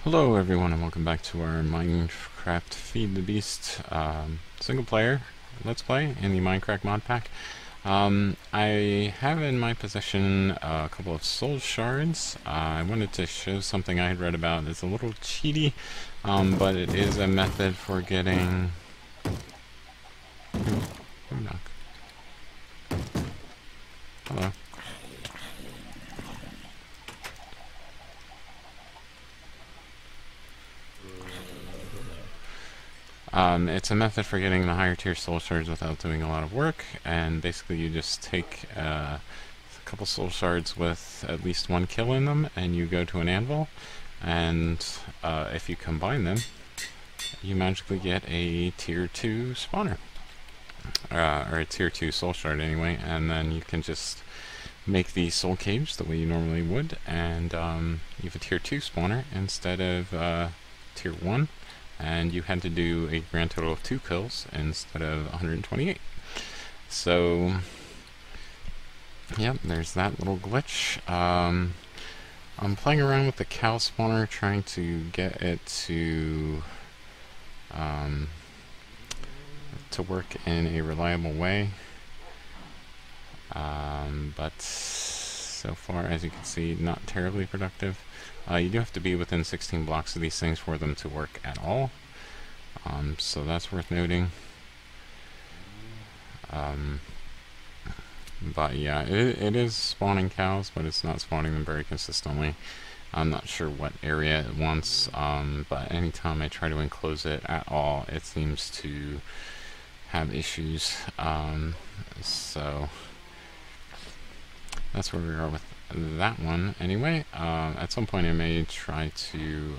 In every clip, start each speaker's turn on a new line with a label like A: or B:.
A: Hello everyone and welcome back to our Minecraft Feed the Beast single player let's play in the Minecraft mod pack. I have in my possession a couple of soul shards. I wanted to show something I had read about. It's a little cheaty, but it is a method for getting... Ooh, knock. Hello. It's a method for getting the higher tier soul shards without doing a lot of work, and basically you just take a couple soul shards with at least one kill in them, and you go to an anvil, and if you combine them, you magically get a tier 2 spawner, or a tier 2 soul shard anyway, and then you can just make the soul cage the way you normally would, and you have a tier 2 spawner instead of tier 1. And you had to do a grand total of 2 kills instead of 128. So, yep, there's that little glitch. I'm playing around with the cow spawner, trying to get it to work in a reliable way. But so far, as you can see, not terribly productive. You do have to be within 16 blocks of these things for them to work at all. So that's worth noting. But yeah, it is spawning cows, but it's not spawning them very consistently. I'm not sure what area it wants, but anytime I try to enclose it at all, it seems to have issues. So that's where we are with that one. Anyway, at some point I may try to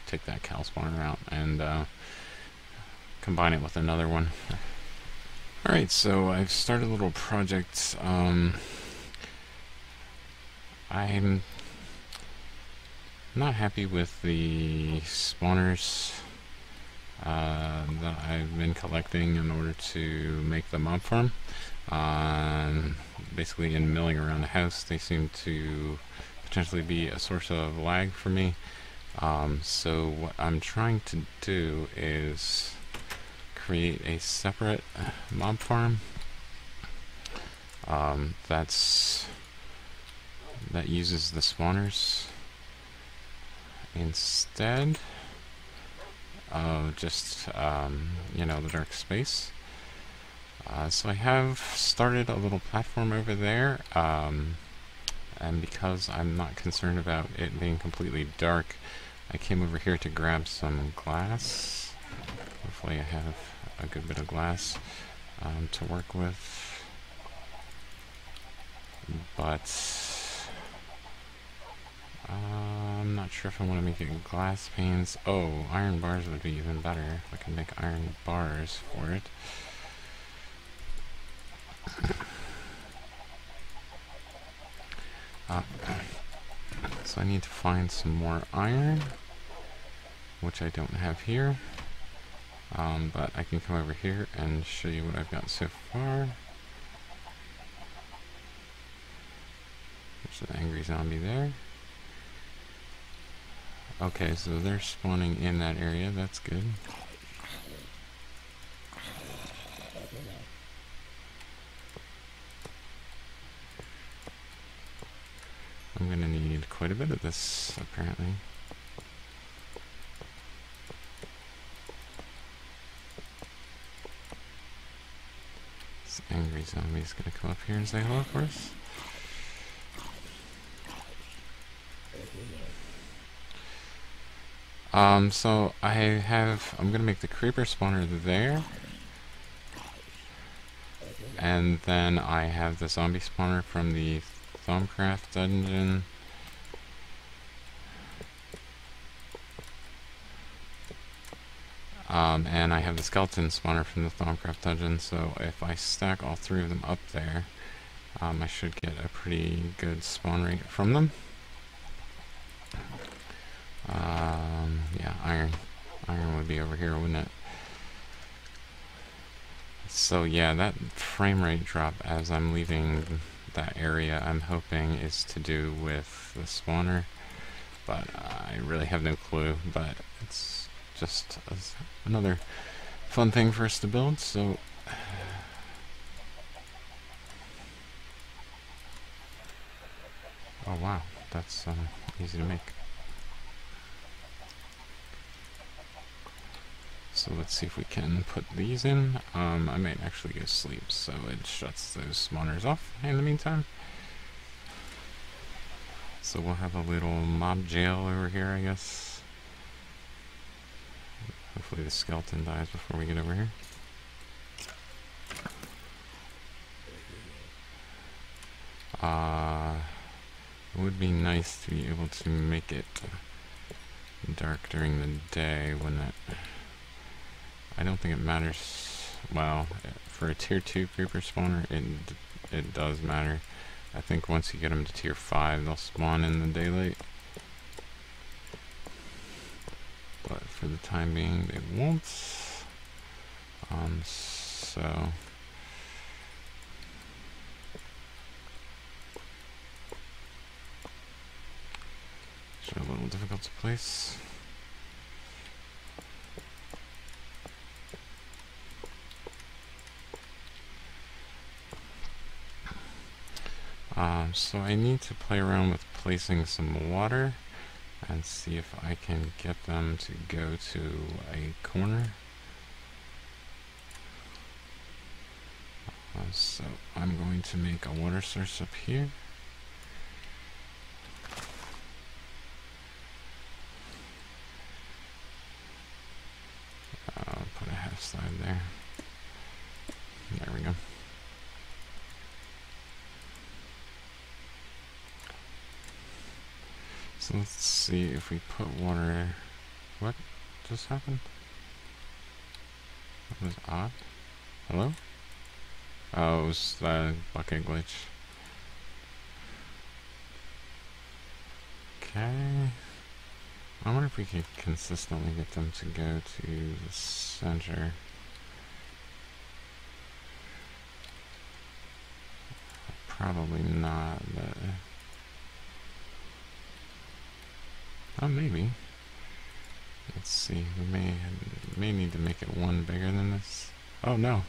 A: take that cow spawner out and combine it with another one. Alright, so I've started a little project. I'm not happy with the spawners that I've been collecting in order to make the mob farm. Basically, in milling around the house, they seem to potentially be a source of lag for me. So what I'm trying to do is create a separate mob farm that uses the spawners instead of just you know, the dark space. So I have started a little platform over there, and because I'm not concerned about it being completely dark, I came over here to grab some glass. Hopefully I have a good bit of glass to work with, but I'm not sure if I want to make it glass panes. Oh, iron bars would be even better if I can make iron bars for it. So I need to find some more iron, which I don't have here, but I can come over here and show you what I've got so far. There's an angry zombie there. Okay, so they're spawning in that area, that's good. I'm gonna need quite a bit of this, apparently. This angry zombie's gonna come up here and say hello for us. So I'm gonna make the creeper spawner there. And then I have the zombie spawner from the Thaumcraft dungeon. And I have the skeleton spawner from the Thaumcraft dungeon, so if I stack all three of them up there, I should get a pretty good spawn rate from them. Yeah, iron would be over here, wouldn't it? So yeah, that frame rate drop as I'm leaving that area, I'm hoping is to do with the spawner. but I really have no clue. But it's just another fun thing for us to build. So oh wow, that's easy to make. So let's see if we can put these in. I might actually go sleep, so it shuts those spawners off in the meantime. So we'll have a little mob jail over here, I guess. Hopefully the skeleton dies before we get over here. It would be nice to be able to make it dark during the day when that... I don't think it matters. Well, for a tier 2 creeper spawner, it does matter. I think once you get them to tier 5, they'll spawn in the daylight. But for the time being, they won't. So... These are a little difficult to place. So I need to play around with placing some water and see if I can get them to go to a corner. So I'm going to make a water source up here. I'll put a half slide there. There we go. So let's see if we put water... What just happened? That was odd. Hello? Oh, it was the bucket glitch. Okay. I wonder if we could consistently get them to go to the center. Probably not, but... Oh, maybe. Let's see. We may need to make it one bigger than this. Oh no,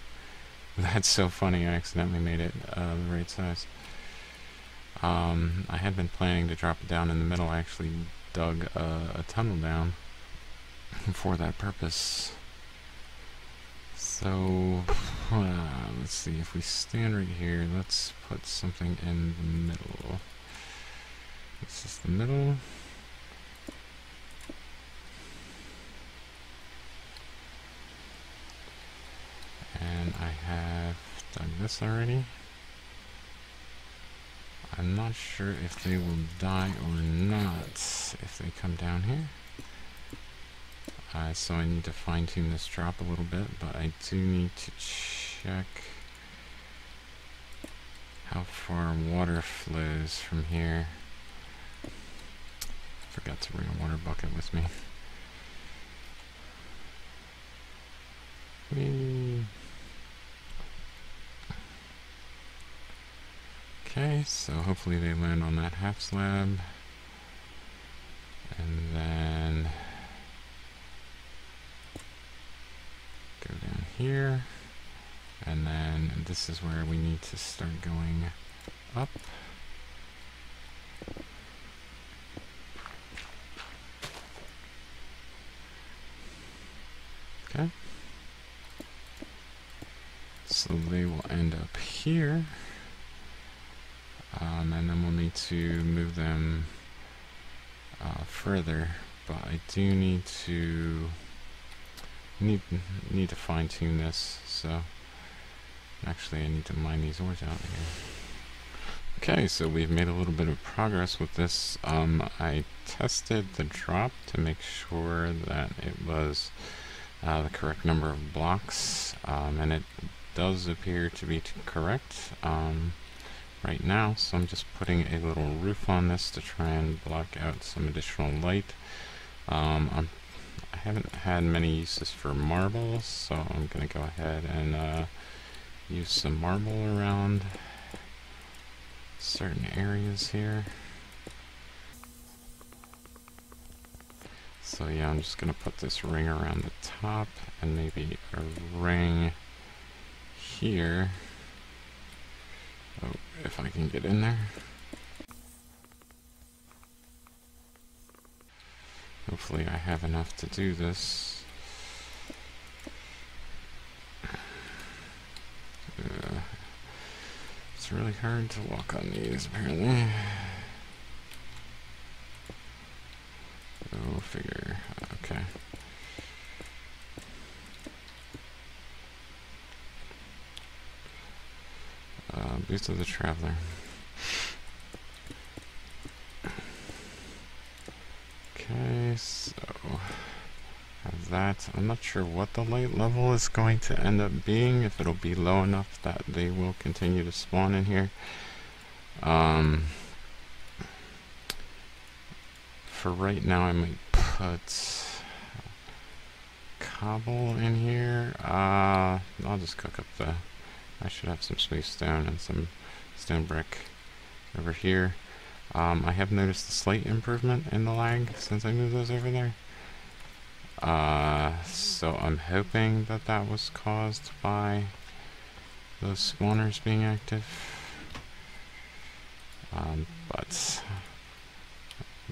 A: that's so funny. I accidentally made it the right size. I had been planning to drop it down in the middle. I actually dug a tunnel down for that purpose. So let's see. If we stand right here, let's put something in the middle. This is the middle. And I have done this already. I'm not sure if they will die or not if they come down here. So I need to fine tune this drop a little bit, but I do need to check how far water flows from here. Forgot to bring a water bucket with me. Okay, so hopefully they land on that half slab. And then go down here. And then this is where we need to start going up. Okay. So they will end up here. And then we'll need to move them further, but I do need to fine tune this. So actually, I need to mine these ores out here. Okay, so we've made a little bit of progress with this. I tested the drop to make sure that it was the correct number of blocks, and it does appear to be correct. Right now, so I'm just putting a little roof on this to try and block out some additional light. I haven't had many uses for marble, so I'm going to go ahead and use some marble around certain areas here. So yeah, I'm just gonna put this ring around the top and maybe a ring here. Oh, if I can get in there. Hopefully I have enough to do this. It's really hard to walk on these, apparently. Go figure. Okay. Beast of the Traveler. Okay, so have that. I'm not sure what the light level is going to end up being, if it'll be low enough that they will continue to spawn in here. For right now, I might put cobble in here. I'll just cook up the... I should have some smooth stone and some stone brick over here. I have noticed a slight improvement in the lag since I moved those over there. So I'm hoping that that was caused by those spawners being active. But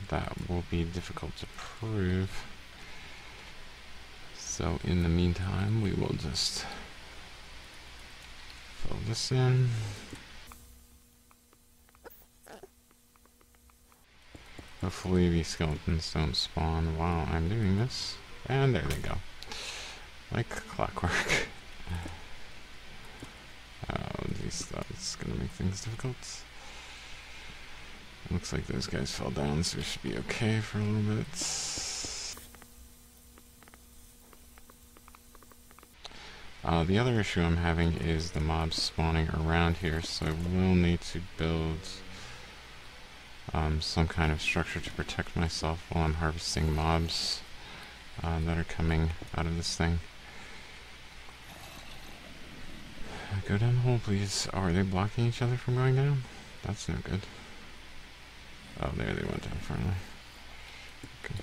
A: that will be difficult to prove. So in the meantime, we will just fill this in. Hopefully these skeletons don't spawn while I'm doing this. And there they go. Like clockwork. Oh, geez, that's gonna make things difficult. Looks like those guys fell down, so we should be okay for a little bit. The other issue I'm having is the mobs spawning around here, so I will need to build some kind of structure to protect myself while I'm harvesting mobs that are coming out of this thing. Go down the hole, please. Oh, are they blocking each other from going down? That's no good. Oh, there they went down finally. Okay.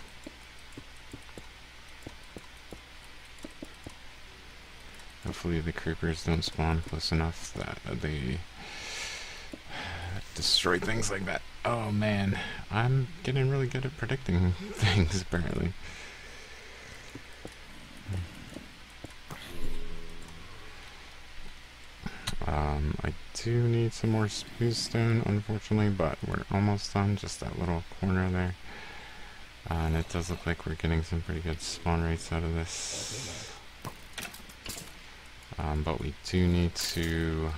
A: Hopefully the creepers don't spawn close enough that they destroy things like that. Oh man, I'm getting really good at predicting things apparently. I do need some more smooth stone, unfortunately, but we're almost done. Just that little corner there. And it does look like we're getting some pretty good spawn rates out of this. But we do need to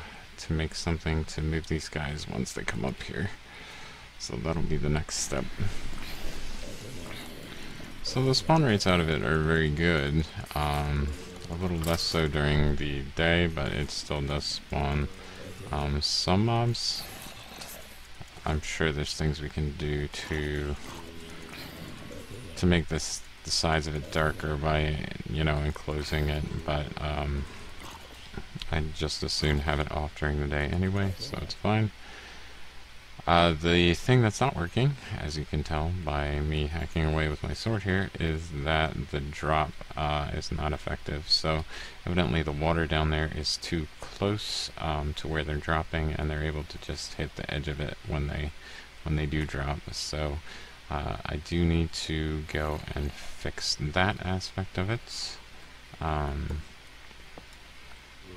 A: make something to move these guys once they come up here. So that'll be the next step. So the spawn rates out of it are very good. A little less so during the day, but it still does spawn some mobs. I'm sure there's things we can do to make this the size of it darker by, you know, enclosing it, but I'd just as soon have it off during the day anyway, so it's fine. The thing that's not working, as you can tell by me hacking away with my sword here, is that the drop is not effective. So evidently the water down there is too close to where they're dropping, and they're able to just hit the edge of it when they do drop. So I do need to go and fix that aspect of it,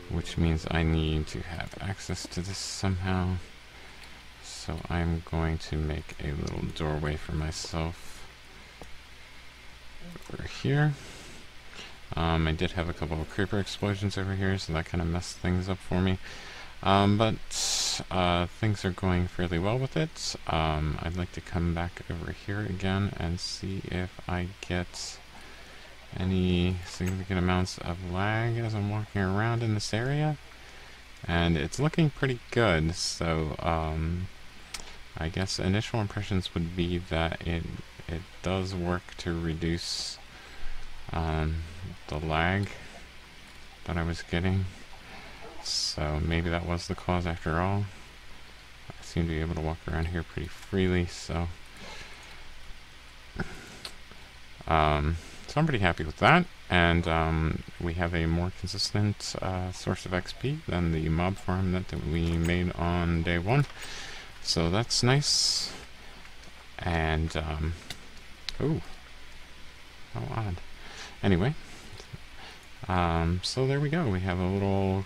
A: which means I need to have access to this somehow. So I'm going to make a little doorway for myself over here. I did have a couple of creeper explosions over here, so that kind of messed things up for me. But things are going fairly well with it. I'd like to come back over here again and see if I get any significant amounts of lag as I'm walking around in this area. And it's looking pretty good, so I guess initial impressions would be that it does work to reduce the lag that I was getting. So maybe that was the cause after all. I seem to be able to walk around here pretty freely, so So I'm pretty happy with that, and we have a more consistent source of XP than the mob farm that we made on day 1. So that's nice. And ooh, how odd. Anyway, so there we go. We have a little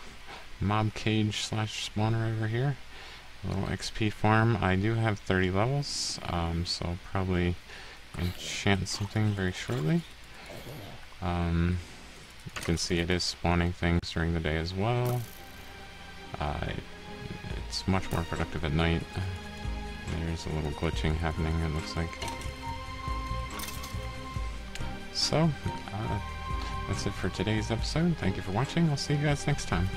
A: mob cage slash spawner over here. A little XP farm. I do have 30 levels, so I'll probably enchant something very shortly. You can see it is spawning things during the day as well. It's much more productive at night. There's a little glitching happening, it looks like. So, that's it for today's episode. Thank you for watching. I'll see you guys next time.